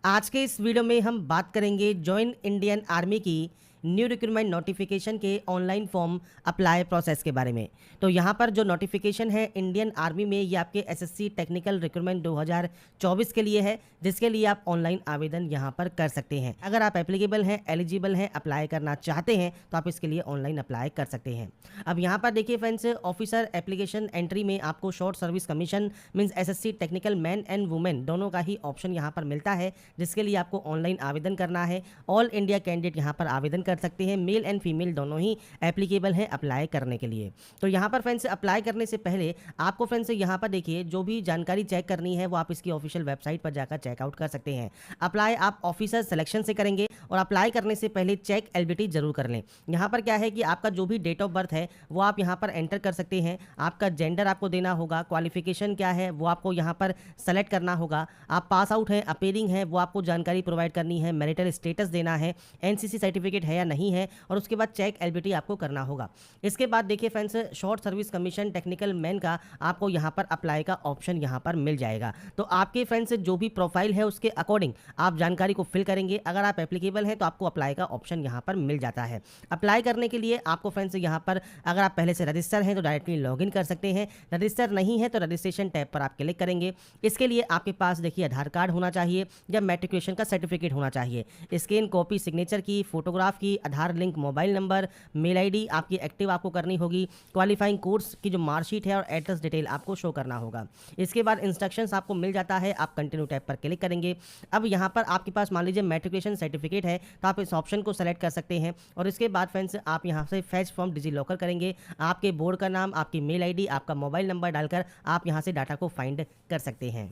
आज के इस वीडियो में हम बात करेंगे जॉइन इंडियन आर्मी की न्यू रिक्रूटमेंट नोटिफिकेशन के ऑनलाइन फॉर्म अप्लाई प्रोसेस के बारे में। तो यहाँ पर जो नोटिफिकेशन है इंडियन आर्मी में, ये आपके एसएससी टेक्निकल रिक्रूटमेंट 2024 के लिए है, जिसके लिए आप ऑनलाइन आवेदन यहाँ पर कर सकते हैं। अगर आप एप्लीकेबल हैं, एलिजिबल हैं, अप्लाई करना चाहते हैं तो आप इसके लिए ऑनलाइन अप्लाई कर सकते हैं। अब यहाँ पर देखिए फ्रेंड्स, ऑफिसर एप्लीकेशन एंट्री में आपको short service commission means SSC technical man and women दोनों का ही ऑप्शन यहाँ पर मिलता है, जिसके लिए आपको ऑनलाइन आवेदन करना है। ऑल इंडिया कैंडिडेट यहाँ पर आवेदन कर सकते हैं, मेल एंड फीमेल दोनों ही एप्लीकेबल हैं अप्लाई करने के लिए। तो यहाँ पर फ्रेंड्स अप्लाई करने से पहले आपको फ्रेंड्स यहाँ पर देखिए जो भी जानकारी चेक करनी है वो आप इसकी ऑफिशियल वेबसाइट पर जाकर चेकआउट कर सकते हैं। अप्लाई आप ऑफिसर सिलेक्शन से करेंगे और अप्लाई करने से पहले चेक एलबीटी जरूर कर लें। यहाँ पर क्या है कि आपका जो भी डेट ऑफ बर्थ है वो आप यहाँ पर एंटर कर सकते हैं, आपका जेंडर आपको देना होगा, क्वालिफिकेशन क्या है वो आपको यहाँ पर सेलेक्ट करना होगा, आप पास आउट हैं, अपेयरिंग है वो आपको जानकारी प्रोवाइड करनी है, मैरिटल स्टेटस देना है, एनसीसी सर्टिफिकेट है या नहीं है, और उसके बाद चेक एलबीटी आपको करना होगा। इसके बाद देखिए friends, short service commission technical man का आपको यहाँ पर अप्लाई का ऑप्शन यहाँ पर मिल जाएगा। तो आपके फ्रेंड्स जो भी प्रोफाइल है उसके अकॉर्डिंग आप जानकारी को फिल करेंगे। अगर आप एप्लीकेबल हैं तो आपको अप्लाई का ऑप्शन यहाँ पर मिल जाता है। अप्लाई करने के लिए आपको फ्रेंड्स यहाँ पर अगर आप पहले से रजिस्टर हैं तो डायरेक्टली लॉगिन कर सकते हैं, रजिस्टर नहीं है तो रजिस्ट्रेशन टैब पर आप क्लिक करेंगे। इसके लिए आपके पास देखिए आधार कार्ड होना चाहिए या मैट्रिकुलेशन का सर्टिफिकेट होना चाहिए, स्कैन कॉपी सिग्नेचर की, फोटोग्राफ की, Aadhaar link, mobile number, mail ID आपकी एक्टिव आपको करनी होगी, क्वालिफाइंग कोर्स की जो मार्कशीट है और एड्रेस डिटेल आपको शो करना होगा। इसके बाद इंस्ट्रक्शंस आपको मिल जाता है, आप कंटिन्यू टैब पर क्लिक करेंगे। अब यहाँ पर आपके पास मान लीजिए मैट्रिकुलेशन सर्टिफिकेट है तो आप इस ऑप्शन को सेलेक्ट कर सकते हैं और इसके बाद फ्रेंड्स आप यहाँ से फैच फ्रॉम डिजी लॉकर करेंगे। आपके बोर्ड का नाम, आपकी मेल आईडी, आपका मोबाइल नंबर डालकर आप यहाँ से डाटा को फाइंड कर सकते हैं।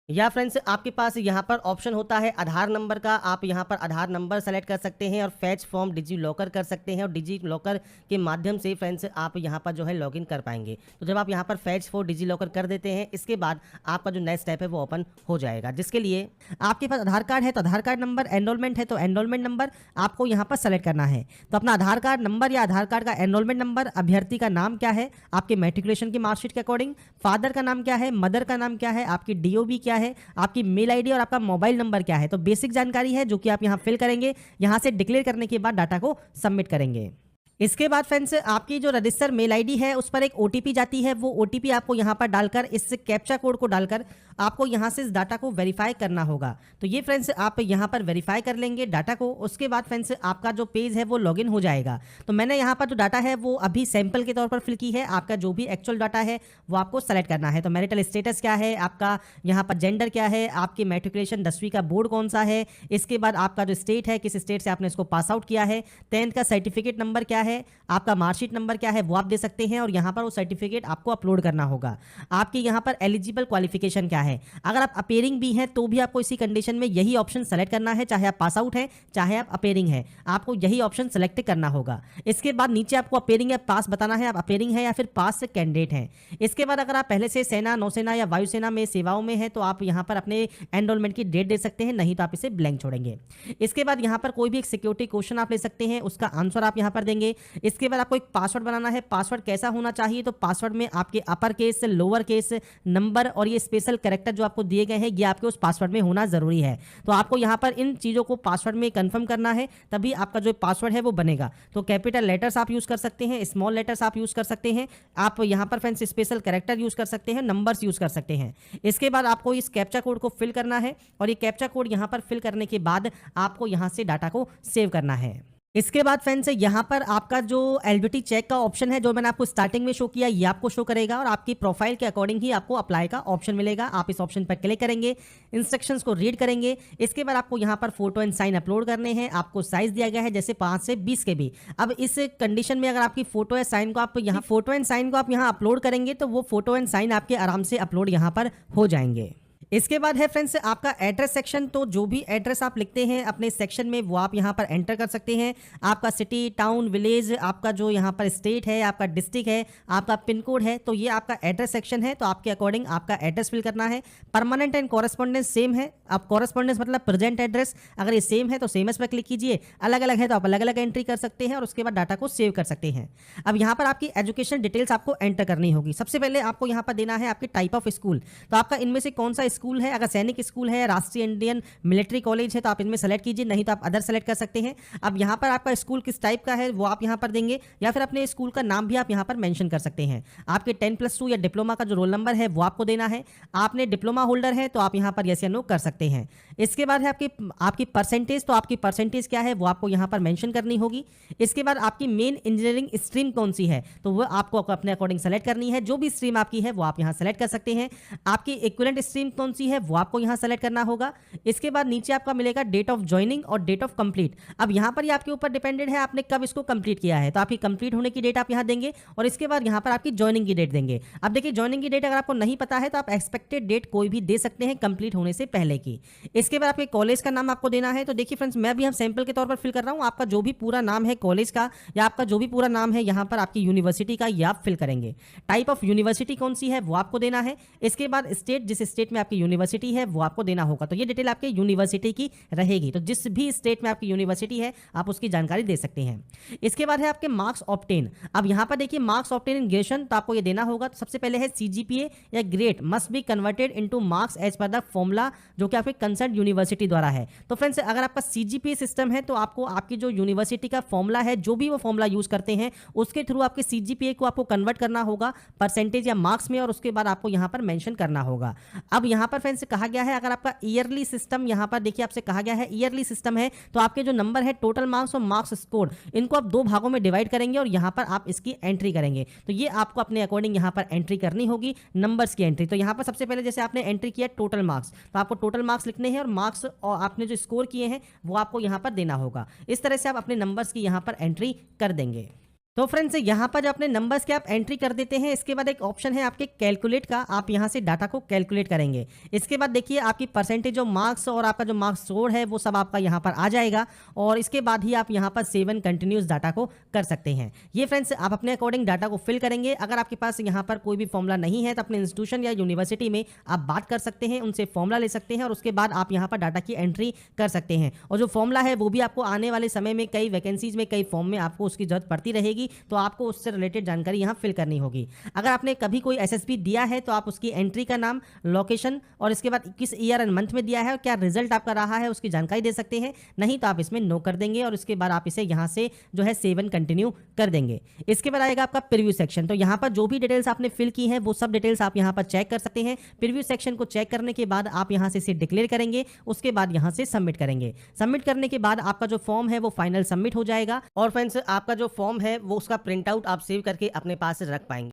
या फ्रेंड्स आपके पास यहाँ पर ऑप्शन होता है आधार नंबर का, आप यहाँ पर आधार नंबर सेलेक्ट कर सकते हैं और फैच फॉर्म डिजी लॉकर कर सकते हैं और डिजी लॉकर के माध्यम से फ्रेंड्स आप यहाँ पर जो है लॉगिन कर पाएंगे। तो जब आप यहाँ पर फैच फॉर डिजी लॉकर कर देते हैं, इसके बाद आपका जो नेक्स्ट स्टेप है वो ओपन हो जाएगा, जिसके लिए आपके पास आधार कार्ड है तो आधार कार्ड नंबर, एनरोलमेंट है तो एनरोलमेंट नंबर आपको यहाँ पर सेलेक्ट करना है। तो अपना आधार कार्ड नंबर या आधार कार्ड का एनरोलमेंट नंबर, अभ्यर्थी का नाम क्या है आपके मैट्रिकुलेशन की मार्कशीट के अकॉर्डिंग, फादर का नाम क्या है, मदर का नाम क्या है, आपकी डीओबी क्या है, आपकी मेल आईडी और आपका मोबाइल नंबर क्या है। तो बेसिक जानकारी है जो कि आप यहां फिल करेंगे। यहां से डिक्लेयर करने के बाद डाटा को सबमिट करेंगे। इसके बाद फ्रेंड्स आपकी जो रजिस्टर मेल आईडी है उस पर एक ओटीपी जाती है, वो ओटीपी आपको यहाँ पर डालकर इस कैप्चा कोड को डालकर आपको यहाँ से इस डाटा को वेरीफाई करना होगा। तो ये फ्रेंड्स आप यहाँ पर वेरीफाई कर लेंगे डाटा को। उसके बाद फ्रेंड्स आपका जो पेज है वो लॉगिन हो जाएगा। तो मैंने यहाँ पर जो डाटा है वो अभी सैंपल के तौर पर फिल की है, आपका जो भी एक्चुअल डाटा है वो आपको सेलेक्ट करना है। तो मैरिटल स्टेटस क्या है, आपका यहाँ पर जेंडर क्या है, आपकी मैट्रिकुलेशन 10वीं का बोर्ड कौन सा है, इसके बाद आपका जो स्टेट है किस स्टेट से आपने इसको पास आउट किया है, 10th का सर्टिफिकेट नंबर क्या है, आपका मार्कशीट नंबर क्या है वो आप दे सकते हैं और यहाँ पर वो सर्टिफिकेट आपको अपलोड करना होगा। आपके यहाँ पर एलिजिबल क्वालिफिकेशन क्या है, अगर आप अपेयरिंग भी हैं तो भी आपको इसी कंडीशन में यही ऑप्शन सेलेक्ट करना है, चाहे आप पास आउट हैं चाहे आप अपेयरिंग हैं, आपको यही ऑप्शन सेलेक्ट करना होगा। इसके बाद नीचे आपको अपेयरिंग या पास बताना है, आप अपेयरिंग है या फिर पास से कैंडिडेट हैं। इसके बाद अगर आप पहले से सेना, नौसेना या वायुसेना में सेवाओं में हैं तो आप यहाँ पर अपने एनरोलमेंट की डेट दे सकते हैं, नहीं तो आप इसे ब्लैंक छोड़ेंगे। इसके बाद यहाँ पर कोई भी एक सिक्योरिटी क्वेश्चन आप ले सकते हैं, उसका आंसर आप यहाँ पर देंगे। इसके बाद आपको एक पासवर्ड बनाना है, पासवर्ड कैसा होना चाहिए, तो पासवर्ड में आपके upper case, lower case, number और ये स्पेशल कैरेक्टर जो आपको दिए गए हैं ये आपके उस पासवर्ड में होना जरूरी है। तो आपको यहाँ पर इन चीजों को पासवर्ड में कंफर्म करना है, तभी आपका जो पासवर्ड है वो बनेगा। तो कैपिटल लेटर्स आप यूज कर सकते हैं, स्मॉल लेटर्स आप यूज कर सकते हैं, आप यहाँ पर फ्रेंड्स स्पेशल कैरेक्टर यूज कर सकते हैं, नंबर्स यूज कर सकते हैं। इसके बाद आपको इस कैप्चा कोड को फिल करना है और ये कैप्चा कोड यहाँ पर फिल करने के बाद आपको यहाँ से डाटा को सेव करना है। इसके बाद फ्रेंड्स यहाँ पर आपका जो एलबीटी चेक का ऑप्शन है जो मैंने आपको स्टार्टिंग में शो किया ये आपको शो करेगा और आपकी प्रोफाइल के अकॉर्डिंग ही आपको अप्लाई का ऑप्शन मिलेगा। आप इस ऑप्शन पर क्लिक करेंगे, इंस्ट्रक्शंस को रीड करेंगे। इसके बाद आपको यहाँ पर फोटो एंड साइन अपलोड करने हैं। आपको साइज दिया गया है जैसे 5 से 20 के भी। अब इस कंडीशन में अगर आपकी फोटो या साइन को आप यहाँ अपलोड करेंगे तो वो फोटो एंड साइन आपके आराम से अपलोड यहाँ पर हो जाएंगे। इसके बाद है फ्रेंड्स आपका एड्रेस सेक्शन। तो जो भी एड्रेस आप लिखते हैं अपने सेक्शन में वो आप यहाँ पर एंटर कर सकते हैं। आपका सिटी, टाउन, विलेज, आपका जो यहाँ पर स्टेट है, आपका डिस्ट्रिक्ट है, आपका पिन कोड है, तो ये आपका एड्रेस सेक्शन है। तो आपके अकॉर्डिंग आपका एड्रेस फिल करना है। परमानेंट एंड कॉरेस्पॉन्डेंस सेम है। आप कॉरेस्पॉन्डेंस मतलब प्रेजेंट एड्रेस, अगर ये सेम है तो सेम एस पर क्लिक कीजिए, अलग अलग है तो आप अलग अलग एंट्री कर सकते हैं और उसके बाद डाटा को सेव कर सकते हैं। अब यहाँ पर आपकी एजुकेशन डिटेल्स आपको एंटर करनी होगी। सबसे पहले आपको यहाँ पर देना है आपकी टाइप ऑफ स्कूल। तो आपका इनमें से कौन सा स्कूल है, अगर सैनिक स्कूल है, राष्ट्रीय इंडियन मिलिट्री कॉलेज है तो आप इनमें सेलेक्ट कीजिए, नहीं तो आप अदर सेलेक्ट कर सकते हैं। अब यहाँ पर आपका स्कूल किस टाइप का है वो आप यहाँ पर देंगे, या फिर अपने स्कूल का नाम भी आप यहाँ पर मेंशन कर सकते हैं। आपके 10+2 या डिप्लोमा का जो रोल नंबर है वो आपको देना है। आपने डिप्लोमा होल्डर है तो आप यहाँ पर यस या नो कर सकते हैं। इसके बाद है आपकी परसेंटेज, तो आपकी परसेंटेज क्या है वो आपको यहाँ पर मेंशन करनी होगी। इसके बाद आपकी मेन इंजीनियरिंग स्ट्रीम कौन सी है तो वो आपको अपने अकॉर्डिंग सेलेक्ट करनी है। जो भी स्ट्रीम आपकी है वो आप यहाँ सेलेक्ट कर सकते हैं। आपकी इक्विवेलेंट स्ट्रीम कौन सी है वो आपको यहाँ सेलेक्ट करना होगा। इसके बाद नीचे आपका मिलेगा डेट ऑफ ज्वाइनिंग और डेट ऑफ कंप्लीट। अब यहाँ पर ये आपके ऊपर डिपेंडेंट है आपने कब इसको कंप्लीट किया है, तो आपकी कंप्लीट होने की डेट आप यहाँ देंगे और इसके बाद यहाँ पर आपकी ज्वाइनिंग की डेट देंगे। अब देखिए ज्वाइनिंग की डेट अगर आपको नहीं पता है तो आप एक्सपेक्टेड डेट कोई भी दे सकते हैं कंप्लीट होने से पहले की। इसके बाद आपके कॉलेज का नाम आपको देना है। तो देखिए फ्रेंड्स, मैं भी हम सैंपल के तौर पर फिल कर रहा हूँ, आपका जो भी पूरा नाम है कॉलेज का या आपका जो भी पूरा नाम है यहाँ पर आपकी यूनिवर्सिटी का ये आप फिल करेंगे। टाइप ऑफ यूनिवर्सिटी कौन सी है वो आपको देना है। इसके बाद स्टेट, जिस स्टेट में आपकी यूनिवर्सिटी है वो आपको देना होगा। तो ये डिटेल आपके यूनिवर्सिटी की रहेगी, तो जिस भी स्टेट में आपकी यूनिवर्सिटी है आप उसकी जानकारी दे सकते हैं। इसके बाद है आपके मार्क्स ऑब्टेन। अब यहाँ पर देखिए मार्क्स ऑब्टेन इन ग्रेजुएशन, तो आपको ये देना होगा। तो सबसे पहले है सीजीपीए या grade must be converted into marks as per the formula जो कि आपके कंसर्न यूनिवर्सिटी द्वारा है। तो फ्रेंड्स, अगर आपका सीजीपीए सिस्टम है तो आपको आपकी जो यूनिवर्सिटी का फॉर्मूला है, जो भी वो फॉर्मूला यूज करते हैं उसके थ्रू आपके सीजीपीए को आपको कन्वर्ट करना होगा परसेंटेज या मार्क्स में, और उसके बाद आपको यहाँ पर मेंशन करना होगा। अब यहाँ पर फ्रेंड्स कहा गया है अगर आपका ईयरली सिस्टम, यहाँ पर देखिए आपसे कहा गया है ईयरली सिस्टम है तो आपके जो नंबर है टोटल मार्क्स और मार्क्स स्कोर, इनको आप 2 भागों में डिवाइड करेंगे और यहाँ पर आप इसकी एंट्री करेंगे। तो ये आपको अपने अकॉर्डिंग यहाँ पर एंट्री करनी होगी, नंबर्स की एंट्री। तो यहाँ पर सबसे पहले जैसे आपने एंट्री किया टोटल मार्क्स, तो आपको टोटल मार्क्स लिखने हैं और मार्क्स और आपने जो स्कोर किए हैं वो आपको यहाँ पर देना होगा। इस तरह से आप अपने नंबर्स की यहाँ पर एंट्री कर देंगे। तो फ्रेंड्स, यहाँ पर जो अपने नंबर्स के आप एंट्री कर देते हैं, इसके बाद एक ऑप्शन है आपके कैलकुलेट का, आप यहाँ से डाटा को कैलकुलेट करेंगे। इसके बाद देखिए आपकी परसेंटेज ऑफ मार्क्स और आपका जो मार्क्स स्कोर है वो सब आपका यहाँ पर आ जाएगा, और इसके बाद ही आप यहाँ पर सेव एंड कंटिन्यूस डाटा को कर सकते हैं। ये फ्रेंड्स आप अपने अकॉर्डिंग डाटा को फिल करेंगे। अगर आपके पास यहाँ पर कोई भी फॉर्मूला नहीं है तो अपने इंस्टीट्यूशन या यूनिवर्सिटी में आप बात कर सकते हैं, उनसे फॉर्मूला ले सकते हैं और उसके बाद आप यहाँ पर डाटा की एंट्री कर सकते हैं। और जो फॉर्मूला है वो भी आपको आने वाले समय में कई वैकेंसीज में कई फॉर्म में आपको उसकी जरूरत पड़ती रहेगी, तो आपको उससे रिलेटेड जानकारी यहाँ फिल करनी होगी। अगर आपने कभी कोई एसएसबी दिया है तो आप उसकी एंट्री का नाम, लोकेशन और इसके बाद किस ईयर एंड मंथ में दिया है और क्या रिजल्ट आपका रहा है उसकी जानकारी दे सकते हैं। नहीं तो आप इसमें नो कर देंगे और इसके बाद आप इसे यहाँ से जो है सेव एंड कंटिन्यू कर देंगे। इसके बाद आएगा आपका प्रीव्यू सेक्शन। तो यहाँ पर जो भी डिटेल्स आपने फिल की है वो सब डिटेल्स आप यहाँ पर चेक कर सकते हैं। प्रीव्यू सेक्शन को चेक करने के बाद आप यहाँ से इसे डिक्लेयर करेंगे, उसके बाद यहाँ से सबमिट करेंगे। सबमिट करने के बाद आपका जो फॉर्म है वो फाइनल सबमिट हो जाएगा। और फ्रेंड्स, आपका जो फॉर्म है वो उसका प्रिंट आउट आप सेव करके अपने पास रख पाएंगे।